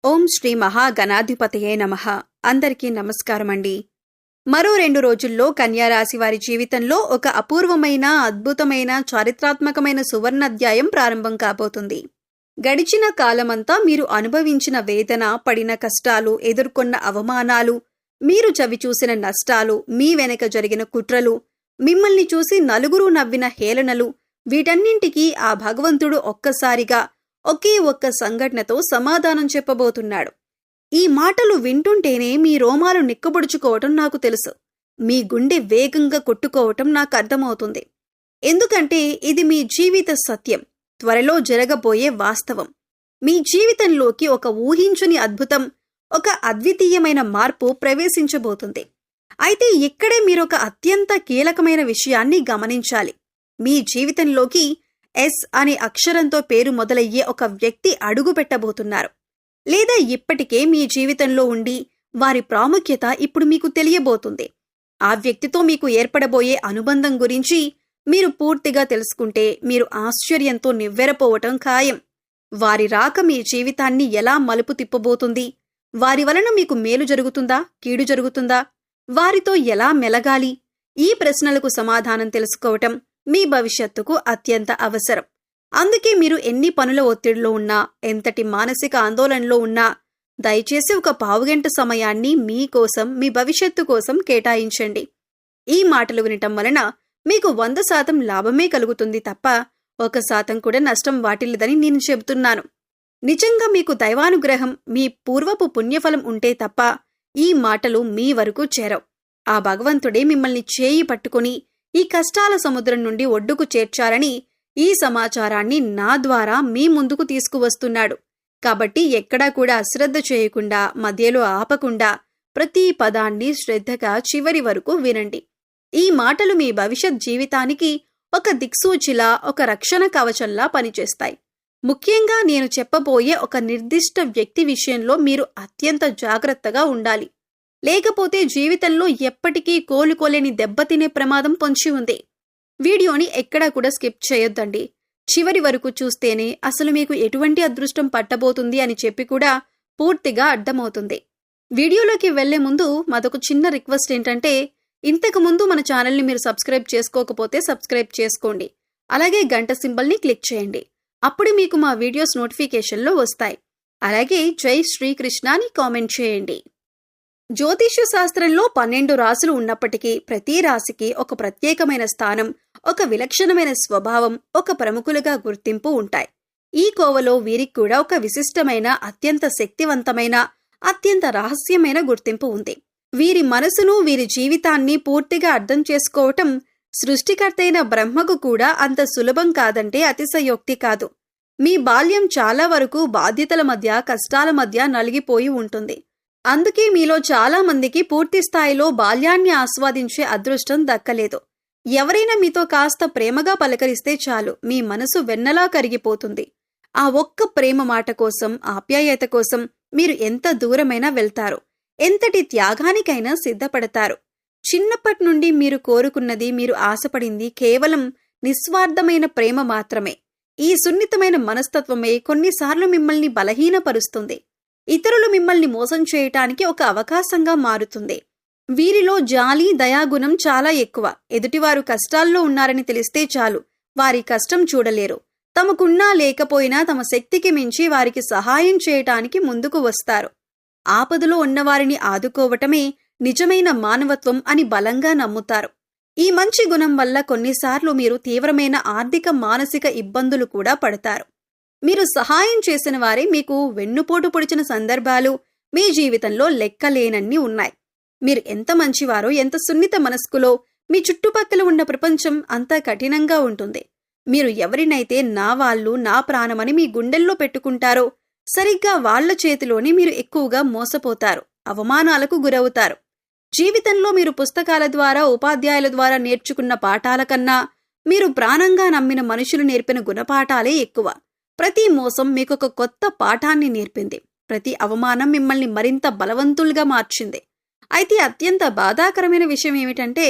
ఓం శ్రీ మహాగణాధిపతయే నమః. అందరికీ నమస్కారమండి. మరో 2 రోజుల్లో కన్యారాశి వారి జీవితంలో ఒక అపూర్వమైన, అద్భుతమైన, చారిత్రాత్మకమైన సువర్ణాధ్యాయం ప్రారంభం కాబోతుంది. గడిచిన కాలమంతా మీరు అనుభవించిన వేదన, పడిన కష్టాలు, ఎదుర్కొన్న అవమానాలు, మీరు చవిచూసిన నష్టాలు, మీ వెనక జరిగిన కుట్రలు, మిమ్మల్ని చూసి నలుగురు నవ్విన హేళనలు, వీటన్నింటికీ ఆ భగవంతుడు ఒక్కసారిగా ఒకే ఒక్క సంఘటనతో సమాధానం చెప్పబోతున్నాడు. ఈ మాటలు వింటుంటేనే మీ రోమాలు నిక్కబొడుచుకోవటం నాకు తెలుసు. మీ గుండె వేగంగా కొట్టుకోవటం నాకు అర్థమవుతుంది. ఎందుకంటే ఇది మీ జీవిత సత్యం, త్వరలో జరగబోయే వాస్తవం. మీ జీవితంలోకి ఒక ఊహించని అద్భుతం, ఒక అద్వితీయమైన మార్పు ప్రవేశించబోతుంది. అయితే ఇక్కడే మీరొక అత్యంత కీలకమైన విషయాన్ని గమనించాలి. మీ జీవితంలోకి ఎస్ అనే అక్షరంతో పేరు మొదలయ్యే ఒక వ్యక్తి అడుగు పెట్టబోతున్నారు. లేదా ఇప్పటికే మీ జీవితంలో ఉండి వారి ప్రాముఖ్యత ఇప్పుడు మీకు తెలియబోతుంది. ఆ వ్యక్తితో మీకు ఏర్పడబోయే అనుబంధం గురించి మీరు పూర్తిగా తెలుసుకుంటే మీరు ఆశ్చర్యంతో నివ్వెరపోవటం ఖాయం. వారి రాక మీ జీవితాన్ని ఎలా మలుపు తిప్పబోతుంది? వారి వలన మీకు మేలు జరుగుతుందా, కీడు జరుగుతుందా? వారితో ఎలా మెలగాలి? ఈ ప్రశ్నలకు సమాధానం తెలుసుకోవటం మీ భవిష్యత్తుకు అత్యంత అవసరం. అందుకే మీరు ఎన్ని పనుల ఒత్తిడిలో ఉన్నా, ఎంతటి మానసిక ఆందోళనలో ఉన్నా, దయచేసి ఒక పావుగంట సమయాన్ని మీకోసం, మీ భవిష్యత్తు కోసం కేటాయించండి. ఈ మాటలు వినటం వలన మీకు 100% లాభమే కలుగుతుంది తప్ప 1% కూడా నష్టం వాటిల్లదని నేను చెబుతున్నాను. నిజంగా మీకు దైవానుగ్రహం, మీ పూర్వపు పుణ్యఫలం ఉంటే తప్ప ఈ మాటలు మీ వరకు చేరవు. ఆ భగవంతుడే మిమ్మల్ని చేయి పట్టుకుని ఈ కష్టాల సముద్రం నుండి ఒడ్డుకు చేర్చాలని ఈ సమాచారాన్ని నా ద్వారా మీ ముందుకు తీసుకువస్తున్నాడు. కాబట్టి ఎక్కడా కూడా అశ్రద్ధ చేయకుండా, మధ్యలో ఆపకుండా ప్రతి పదాన్ని శ్రద్ధగా చివరి వరకు వినండి. ఈ మాటలు మీ భవిష్యత్ జీవితానికి ఒక దిక్సూచిలా, ఒక రక్షణ కవచంలా పనిచేస్తాయి. ముఖ్యంగా నేను చెప్పబోయే ఒక నిర్దిష్ట వ్యక్తి విషయంలో మీరు అత్యంత జాగ్రత్తగా ఉండాలి. లేకపోతే జీవితంలో ఎప్పటికీ కోలుకోలేని దెబ్బతినే ప్రమాదం పొంచి ఉంది. వీడియోని ఎక్కడా కూడా స్కిప్ చేయొద్దండి. చివరి వరకు చూస్తేనే అసలు మీకు ఎటువంటి అదృష్టం పట్టబోతుంది అని చెప్పి కూడా పూర్తిగా అర్థమవుతుంది. వీడియోలోకి వెళ్లే ముందు మాదొక చిన్న రిక్వెస్ట్ ఏంటంటే, ఇంతకు ముందు మన ఛానల్ని మీరు సబ్స్క్రైబ్ చేసుకోకపోతే సబ్స్క్రైబ్ చేసుకోండి. అలాగే గంట సింబల్ని క్లిక్ చేయండి. అప్పుడు మీకు మా వీడియోస్ నోటిఫికేషన్లో వస్తాయి. అలాగే జై శ్రీకృష్ణ అని కామెంట్ చేయండి. జ్యోతిష్య శాస్త్రంలో 12 రాశులు ఉన్నప్పటికీ ప్రతి రాశికి ఒక ప్రత్యేకమైన స్థానం, ఒక విలక్షణమైన స్వభావం, ఒక ప్రముఖులుగా గుర్తింపు ఉంటాయి. ఈ కోవలో వీరికి కూడా ఒక విశిష్టమైన, అత్యంత శక్తివంతమైన, అత్యంత రహస్యమైన గుర్తింపు ఉంది. వీరి మనసును, వీరి జీవితాన్ని పూర్తిగా అర్థం చేసుకోవటం సృష్టికర్తైన బ్రహ్మకు కూడా అంత సులభం కాదంటే అతిశయోక్తి కాదు. మీ బాల్యం చాలా వరకు బాధ్యతల మధ్య, కష్టాల మధ్య నలిగిపోయి ఉంటుంది. అందుకే మీలో చాలా మందికి పూర్తి స్థాయిలో బాల్యాన్ని ఆస్వాదించే అదృష్టం దక్కలేదు. ఎవరైనా మీతో కాస్త ప్రేమగా పలకరిస్తే చాలు, మీ మనసు వెన్నలా కరిగిపోతుంది. ఆ ఒక్క ప్రేమ మాట కోసం, ఆప్యాయత కోసం మీరు ఎంత దూరమైనా వెళ్తారు, ఎంతటి త్యాగానికైనా సిద్ధపడతారు. చిన్నప్పటి నుండి మీరు కోరుకున్నది, మీరు ఆశపడింది కేవలం నిస్వార్థమైన ప్రేమ మాత్రమే. ఈ సున్నితమైన మనస్తత్వమే కొన్నిసార్లు మిమ్మల్ని బలహీనపరుస్తుంది. ఇతరులు మిమ్మల్ని మోసం చేయటానికి ఒక అవకాశంగా మారుతుంది. వీరిలో జాలి, దయాగుణం చాలా ఎక్కువ. ఎదుటివారు కష్టాల్లో ఉన్నారని తెలిస్తే చాలు, వారి కష్టం చూడలేరు. తమకున్నా లేకపోయినా తమ శక్తికి మించి వారికి సహాయం చేయటానికి ముందుకు వస్తారు. ఆపదలో ఉన్నవారిని ఆదుకోవటమే నిజమైన మానవత్వం అని బలంగా నమ్ముతారు. ఈ మంచి గుణం వల్ల కొన్నిసార్లు మీరు తీవ్రమైన ఆర్థిక, మానసిక ఇబ్బందులు కూడా పడతారు. మీరు సహాయం చేసిన వారే మీకు వెన్నుపోటు పొడిచిన సందర్భాలు మీ జీవితంలో లెక్కలేనన్ని ఉన్నాయి. మీరు ఎంత మంచివారో, ఎంత సున్నిత మనస్కులో మీ చుట్టుపక్కల ఉన్న ప్రపంచం అంత కఠినంగా ఉంటుంది. మీరు ఎవరినైతే నా వాళ్ళు, నా ప్రాణమని మీ గుండెల్లో పెట్టుకుంటారో సరిగ్గా వాళ్ల చేతిలోనే మీరు ఎక్కువగా మోసపోతారు, అవమానాలకు గురవుతారు. జీవితంలో మీరు పుస్తకాల ద్వారా, ఉపాధ్యాయుల ద్వారా నేర్చుకున్న పాఠాల కన్నా మీరు ప్రాణంగా నమ్మిన మనుషులు నేర్పిన గుణపాఠాలే ఎక్కువ. ప్రతి మోసం మీకొక కొత్త పాఠాన్ని నేర్పింది. ప్రతి అవమానం మిమ్మల్ని మరింత బలవంతులుగా మార్చింది. అయితే అత్యంత బాధాకరమైన విషయం ఏమిటంటే,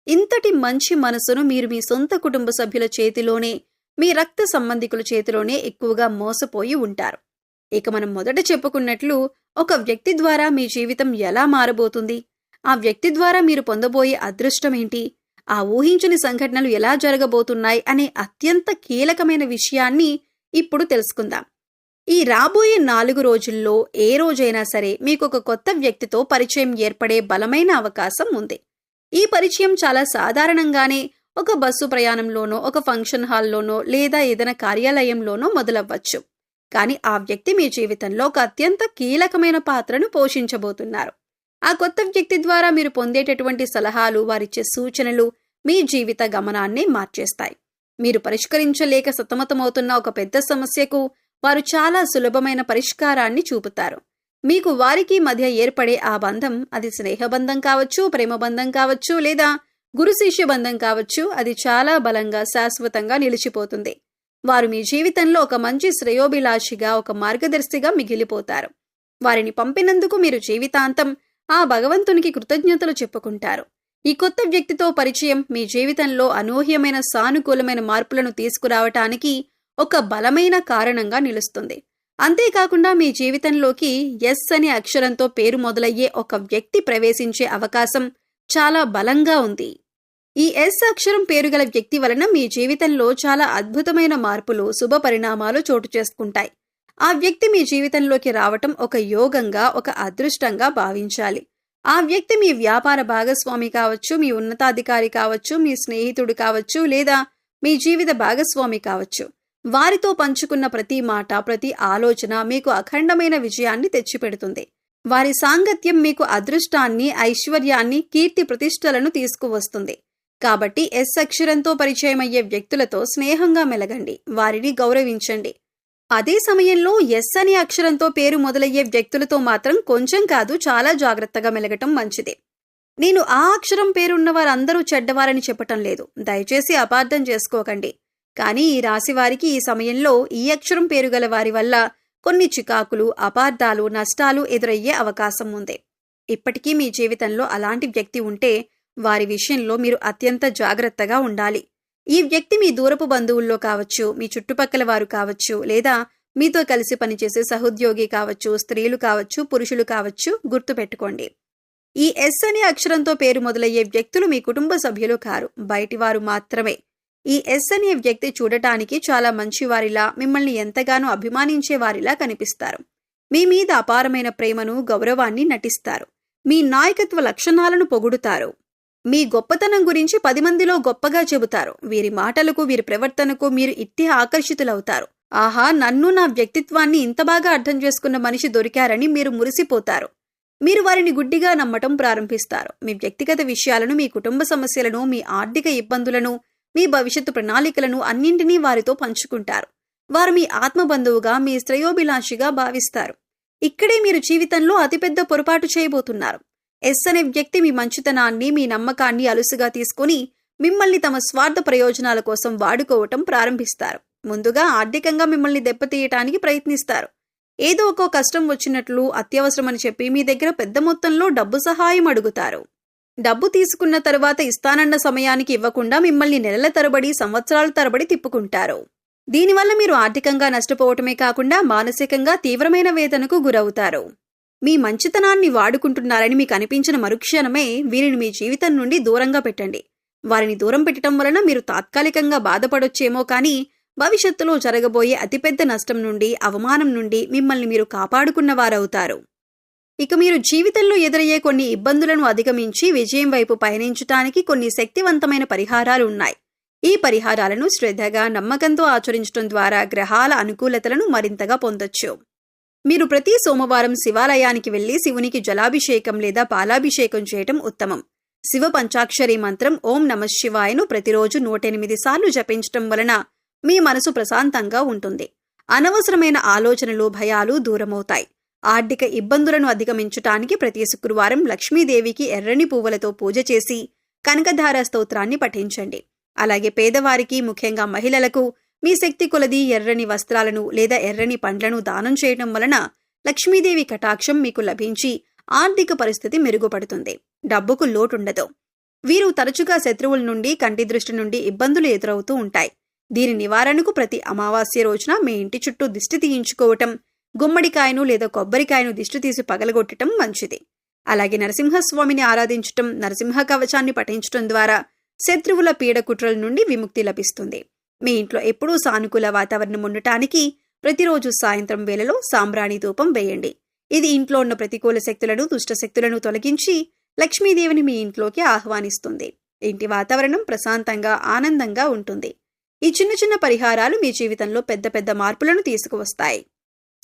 ఇంతటి మంచి మనసును మీరు మీ సొంత కుటుంబ సభ్యుల చేతిలోనే, మీ రక్త సంబంధికుల చేతిలోనే ఎక్కువగా మోసపోయి ఉంటారు. ఇక మనం మొదట చెప్పుకున్నట్లు ఒక వ్యక్తి ద్వారా మీ జీవితం ఎలా మారబోతుంది, ఆ వ్యక్తి ద్వారా మీరు పొందబోయే అదృష్టం ఏంటి, ఆ ఊహించని సంఘటనలు ఎలా జరగబోతున్నాయి అనే అత్యంత కీలకమైన విషయాన్ని ఇప్పుడు తెలుసుకుందాం. ఈ రాబోయే 4 రోజుల్లో ఏ రోజైనా సరే మీకొక కొత్త వ్యక్తితో పరిచయం ఏర్పడే బలమైన అవకాశం ఉంది. ఈ పరిచయం చాలా సాధారణంగానే ఒక బస్సు ప్రయాణంలోనో, ఒక ఫంక్షన్ హాల్లోనో లేదా ఏదైనా కార్యాలయంలోనో మొదలవ్వచ్చు. కానీ ఆ వ్యక్తి మీ జీవితంలో ఒక అత్యంత కీలకమైన పాత్రను పోషించబోతున్నారు. ఆ కొత్త వ్యక్తి ద్వారా మీరు పొందేటటువంటి సలహాలు, వారిచ్చే సూచనలు మీ జీవిత గమనాన్ని మార్చేస్తాయి. మీరు పరిష్కరించలేక సతమతమవుతున్న ఒక పెద్ద సమస్యకు వారు చాలా సులభమైన పరిష్కారాన్ని చూపుతారు. మీకు వారికి మధ్య ఏర్పడే ఆ బంధం, అది స్నేహబంధం కావచ్చు, ప్రేమబంధం కావచ్చు, లేదా గురు శిష్య బంధం కావచ్చు, అది చాలా బలంగా శాశ్వతంగా నిలిచిపోతుంది. వారు మీ జీవితంలో ఒక మంచి శ్రేయోభిలాషిగా, ఒక మార్గదర్శిగా మిగిలిపోతారు. వారిని పంపినందుకు మీరు జీవితాంతం ఆ భగవంతునికి కృతజ్ఞతలు చెప్పుకుంటారు. ఈ కొత్త వ్యక్తితో పరిచయం మీ జీవితంలో అనూహ్యమైన సానుకూలమైన మార్పులను తీసుకురావటానికి ఒక బలమైన కారణంగా నిలుస్తుంది. అంతేకాకుండా మీ జీవితంలోకి ఎస్ అనే అక్షరంతో పేరు మొదలయ్యే ఒక వ్యక్తి ప్రవేశించే అవకాశం చాలా బలంగా ఉంది. ఈ ఎస్ అక్షరం పేరు గల వ్యక్తి వలన మీ జీవితంలో చాలా అద్భుతమైన మార్పులు, శుభ పరిణామాలు చోటు చేసుకుంటాయి. ఆ వ్యక్తి మీ జీవితంలోకి రావటం ఒక యోగంగా, ఒక అదృష్టంగా భావించాలి. ఆ వ్యక్తి మీ వ్యాపార భాగస్వామి కావచ్చు, మీ ఉన్నతాధికారి కావచ్చు, మీ స్నేహితుడు కావచ్చు, లేదా మీ జీవిత భాగస్వామి కావచ్చు. వారితో పంచుకున్న ప్రతి మాట, ప్రతి ఆలోచన మీకు అఖండమైన విజయాన్ని తెచ్చిపెడుతుంది. వారి సాంగత్యం మీకు అదృష్టాన్ని, ఐశ్వర్యాన్ని, కీర్తి ప్రతిష్టలను తీసుకువస్తుంది. కాబట్టి ఎస్ అక్షరంతో పరిచయమయ్యే వ్యక్తులతో స్నేహంగా మెలగండి, వారిని గౌరవించండి. అదే సమయంలో ఎస్ అనే అక్షరంతో పేరు మొదలయ్యే వ్యక్తులతో మాత్రం కొంచెం కాదు, చాలా జాగ్రత్తగా మెలగటం మంచిది. నేను ఆ అక్షరం పేరున్న వారందరూ చెడ్డవారని చెప్పటం లేదు, దయచేసి అపార్థం చేసుకోకండి. కానీ ఈ రాశి వారికి ఈ సమయంలో ఈ అక్షరం పేరు గల వారి వల్ల కొన్ని చికాకులు, అపార్థాలు, నష్టాలు ఎదురయ్యే అవకాశం ఉంది. ఇప్పటికీ మీ జీవితంలో అలాంటి వ్యక్తి ఉంటే వారి విషయంలో మీరు అత్యంత జాగ్రత్తగా ఉండాలి. ఈ వ్యక్తి మీ దూరపు బంధువుల్లో కావచ్చు, మీ చుట్టుపక్కల వారు కావచ్చు, లేదా మీతో కలిసి పనిచేసే సహోద్యోగి కావచ్చు, స్త్రీలు కావచ్చు, పురుషులు కావచ్చు. గుర్తుపెట్టుకోండి, ఈ ఎస్ అనే అక్షరంతో పేరు మొదలయ్యే వ్యక్తులు మీ కుటుంబ సభ్యులు కారు, బయటివారు మాత్రమే. ఈ ఎస్ అనే వ్యక్తి చూడటానికి చాలా మంచివారిలా, మిమ్మల్ని ఎంతగానో అభిమానించే వారిలా కనిపిస్తారు. మీ మీద అపారమైన ప్రేమను, గౌరవాన్ని నటిస్తారు. మీ నాయకత్వ లక్షణాలను పొగుడుతారు. మీ గొప్పతనం గురించి 10 మందిలో గొప్పగా చెబుతారు. వీరి మాటలకు, వీరి ప్రవర్తనకు మీరు ఇట్టే ఆకర్షితులవుతారు. ఆహా, నన్ను, నా వ్యక్తిత్వాన్ని ఇంత బాగా అర్థం చేసుకున్న మనిషి దొరికారని మీరు మురిసిపోతారు. మీరు వారిని గుడ్డిగా నమ్మటం ప్రారంభిస్తారు. మీ వ్యక్తిగత విషయాలను, మీ కుటుంబ సమస్యలను, మీ ఆర్థిక ఇబ్బందులను, మీ భవిష్యత్తు ప్రణాళికలను అన్నింటినీ వారితో పంచుకుంటారు. వారు మీ ఆత్మబంధువుగా, మీ శ్రేయోభిలాషిగా భావిస్తారు. ఇక్కడే మీరు జీవితంలో అతిపెద్ద పొరపాటు చేయబోతున్నారు. ఎస్ అనే వ్యక్తి మీ మంచితనాన్ని, మీ నమ్మకాన్ని అలుసుగా తీసుకుని మిమ్మల్ని తమ స్వార్థ ప్రయోజనాల కోసం వాడుకోవటం ప్రారంభిస్తారు. ముందుగా ఆర్థికంగా మిమ్మల్ని దెబ్బతీయటానికి ప్రయత్నిస్తారు. ఏదో ఒక కష్టం వచ్చినట్లు, అత్యవసరమని చెప్పి మీ దగ్గర పెద్ద మొత్తంలో డబ్బు సహాయం అడుగుతారు. డబ్బు తీసుకున్న తరువాత ఇస్తానన్న సమయానికి ఇవ్వకుండా మిమ్మల్ని నెలల తరబడి, సంవత్సరాల తరబడి తిప్పుకుంటారు. దీనివల్ల మీరు ఆర్థికంగా నష్టపోవటమే కాకుండా మానసికంగా తీవ్రమైన వేదనకు గురవుతారు. మీ మంచితనాన్ని వాడుకుంటున్నారని మీకు అనిపించిన మరుక్షణమే వీరిని మీ జీవితం నుండి దూరంగా పెట్టండి. వారిని దూరం పెట్టడం వలన మీరు తాత్కాలికంగా బాధపడొచ్చేమో కానీ భవిష్యత్తులో జరగబోయే అతిపెద్ద నష్టం నుండి, అవమానం నుండి మిమ్మల్ని మీరు కాపాడుకున్నవారవుతారు. ఇక మీరు జీవితంలో ఎదురయ్యే కొన్ని ఇబ్బందులను అధిగమించి విజయం వైపు పయనించటానికి కొన్ని శక్తివంతమైన పరిహారాలు ఉన్నాయి. ఈ పరిహారాలను శ్రద్ధగా, నమ్మకంతో ఆచరించడం ద్వారా గ్రహాల అనుకూలతలను మరింతగా పొందొచ్చు. మీరు ప్రతి సోమవారం శివాలయానికి వెళ్లి శివునికి జలాభిషేకం లేదా పాలాభిషేకం చేయటం ఉత్తమం. శివ పంచాక్షరి మంత్రం ఓం నమః శివాయను ప్రతిరోజు 108 సార్లు జపించటం వలన మీ మనసు ప్రశాంతంగా ఉంటుంది. అనవసరమైన ఆలోచనలు, భయాలు దూరమవుతాయి. ఆర్థిక ఇబ్బందులను అధిగమించటానికి ప్రతి శుక్రవారం లక్ష్మీదేవికి ఎర్రని పువ్వులతో పూజ చేసి కనకధార స్తోత్రాన్ని పఠించండి. అలాగే పేదవారికి, ముఖ్యంగా మహిళలకు మీ శక్తి కొలది ఎర్రని వస్త్రాలను లేదా ఎర్రని పండ్లను దానం చేయడం వలన లక్ష్మీదేవి కటాక్షం మీకు లభించి ఆర్థిక పరిస్థితి మెరుగుపడుతుంది. డబ్బుకు లోటుండదు. వీరు తరచుగా శత్రువుల నుండి, కంటి దృష్టి నుండి ఇబ్బందులు ఎదురవుతూ ఉంటాయి. దీని నివారణకు ప్రతి అమావాస్య రోజున మీ ఇంటి చుట్టూ దిష్టి తీయించుకోవటం, గుమ్మడికాయను లేదా కొబ్బరికాయను దిష్టి తీసి పగలగొట్టడం మంచిది. అలాగే నరసింహస్వామిని ఆరాధించటం, నరసింహ కవచాన్ని పఠించటం ద్వారా శత్రువుల పీడకుట్రల నుండి విముక్తి లభిస్తుంది. మీ ఇంట్లో ఎప్పుడూ సానుకూల వాతావరణం ఉండటానికి ప్రతిరోజు సాయంత్రం వేళలో సాంబ్రాణి ధూపం వేయండి. ఇది ఇంట్లో ఉన్న ప్రతికూల శక్తులను, దుష్ట శక్తులను తొలగించి లక్ష్మీదేవిని మీ ఇంట్లోకి ఆహ్వానిస్తుంది. ఇంటి వాతావరణం ప్రశాంతంగా, ఆనందంగా ఉంటుంది. ఈ చిన్న చిన్న పరిహారాలు మీ జీవితంలో పెద్ద పెద్ద మార్పులను తీసుకువస్తాయి.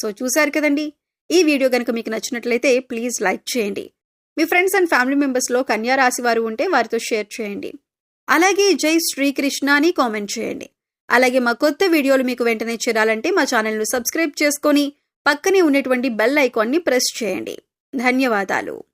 సో చూశారు కదండి. ఈ వీడియో గనుక మీకు నచ్చినట్లయితే ప్లీజ్ లైక్ చేయండి. మీ ఫ్రెండ్స్ అండ్ ఫ్యామిలీ మెంబర్స్లో కన్యా రాశి వారు ఉంటే వారితో షేర్ చేయండి. అలాగే జై శ్రీకృష్ణ అని కామెంట్ చేయండి. అలాగే మా కొత్త వీడియోలు మీకు వెంటనే చేరాలంటే మా ఛానల్ను సబ్స్క్రైబ్ చేసుకొని పక్కనే ఉన్నటువంటి బెల్ ఐకాన్ని ప్రెస్ చేయండి. ధన్యవాదాలు.